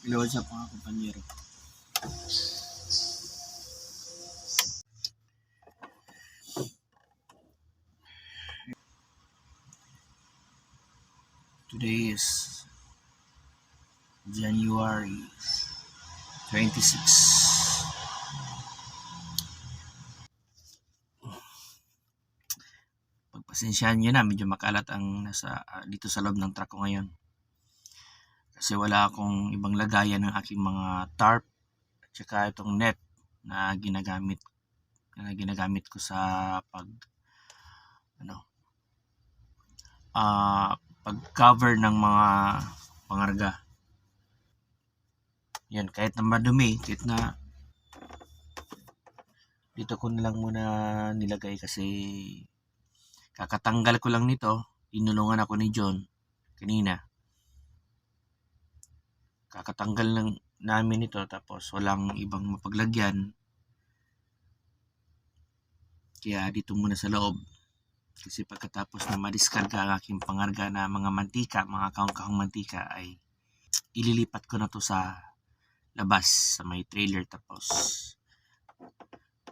Hello, what's up mga kumpanyero? Today is January 26. Pagpasensyahan nyo na, medyo makalat ang dito sa loob ng truck ko ngayon. Kasi wala akong ibang lagayan ng aking mga tarp at saka itong net na ginagamit ko sa pag-cover ng mga pangarga. Yan, kahit na madumi, kahit na dito ko na lang muna nilagay kasi kakatanggal ko lang nito. Tinulungan ako ni John kanina. Kakatanggal lang namin ito tapos walang ibang mapaglagyan. Kaya dito muna sa loob. Kasi pagkatapos na madiskarga ang aking pangarga na mga mantika, mga kahong-kahong mantika ay ililipat ko na to sa labas sa may trailer tapos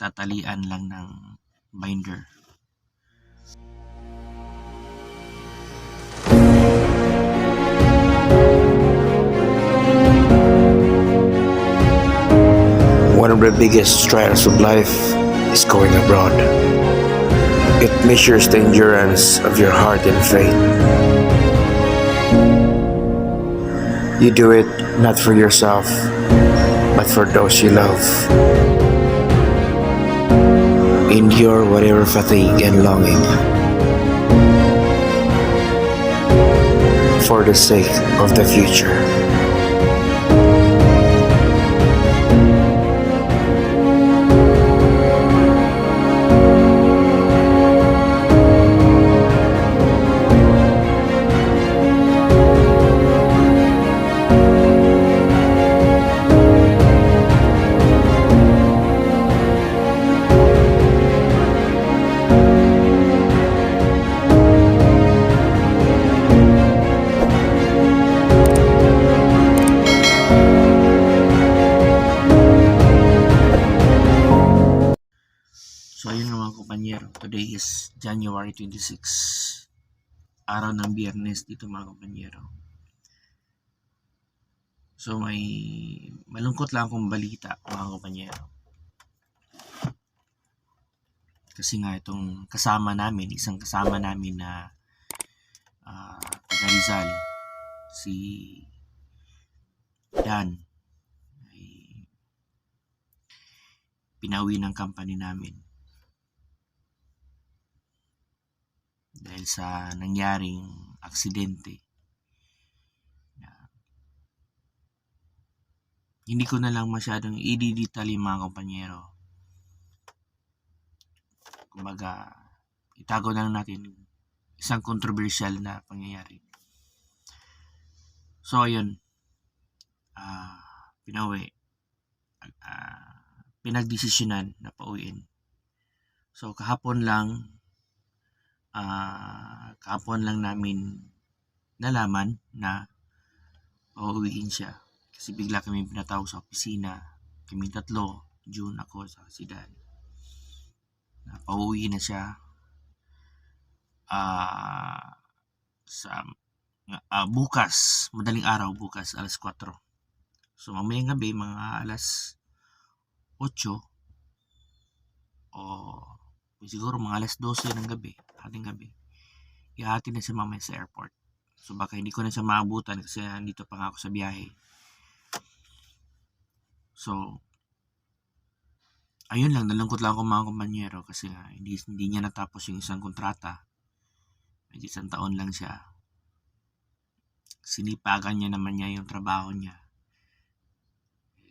tatalian lang ng binder. One of the biggest trials of life is going abroad. It measures the endurance of your heart and faith. You do it not for yourself, but for those you love. Endure whatever fatigue and longing for the sake of the future. So ayun mga kumpanyero, today is January 26, araw ng Biyernes dito mga kumpanyero. So may malungkot lang akong balita mga kumpanyero. Kasi nga itong isang kasama namin na taga Rizal, si Dan, ay pinauwi ng company namin. Dahil sa nangyaring aksidente. Hindi ko na lang masyadong i-detail mga kumpanyero. Kumbaga, itago na lang natin isang controversial na pangyayari. So ayun, pinauwi, pinagdesisyonan na pauwiin. So kahapon lang namin nalaman na pauwiin siya. Kasi bigla kami pinatawag sa opisina. Kami tatlo, June, ako, sa si Dan. Pauwi na siya bukas, madaling araw bukas, alas 4. So mamayang gabi, mga alas 8 o siguro mga alas 12 ng gabi, ating gabi, ihati na si mamaya sa airport. So baka hindi ko na siya maabutan kasi nandito pa nga ako sa biyahe. So ayun lang, nalungkot lang ako mga kumpanyero kasi hindi niya natapos yung isang kontrata. May isang taon lang siya. Sinipagan niya naman niya yung trabaho niya.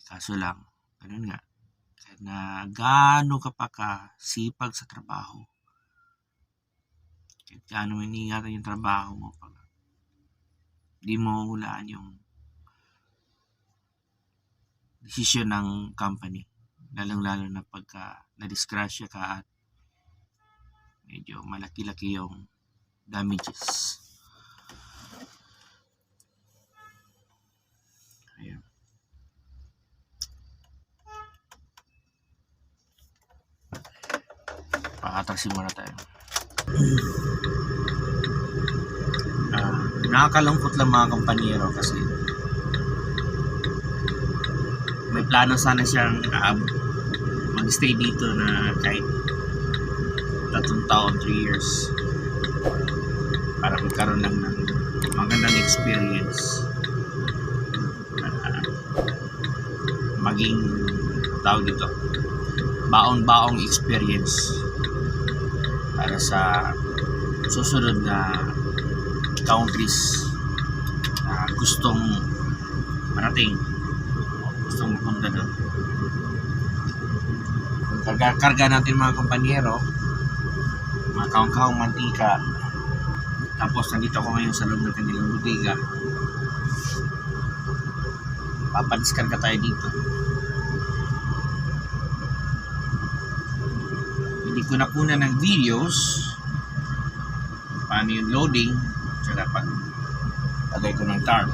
Kaso lang, ganun nga. Kahit na gaano ka pa kasipag sa trabaho, kahit gaano iningatan yung trabaho mo, pag di mo hulaan yung desisyon ng company. Lalong-lalo na pagka na-disgrasya ka at medyo malaki-laki yung damages. Ayun. Atrasin muna tayo. Nakakalungkot lang mga kumpanyero kasi may plano sana siyang mag-stay dito na kahit 3 taon, 3 years para magkaroon lang ng magandang experience, maging tawag dito baon-baong experience para sa susunod na countries na gustong marating, gustong mapunta doon. Karga natin mga kumpanyero, mga kaong-kaong mantika, tapos nandito ako ngayon sa loob ng kanilang bodega. Papadiskarga tayo dito. Hindi ko na kuna ng videos paano yung loading tsaka pag lagay ko ng tarp.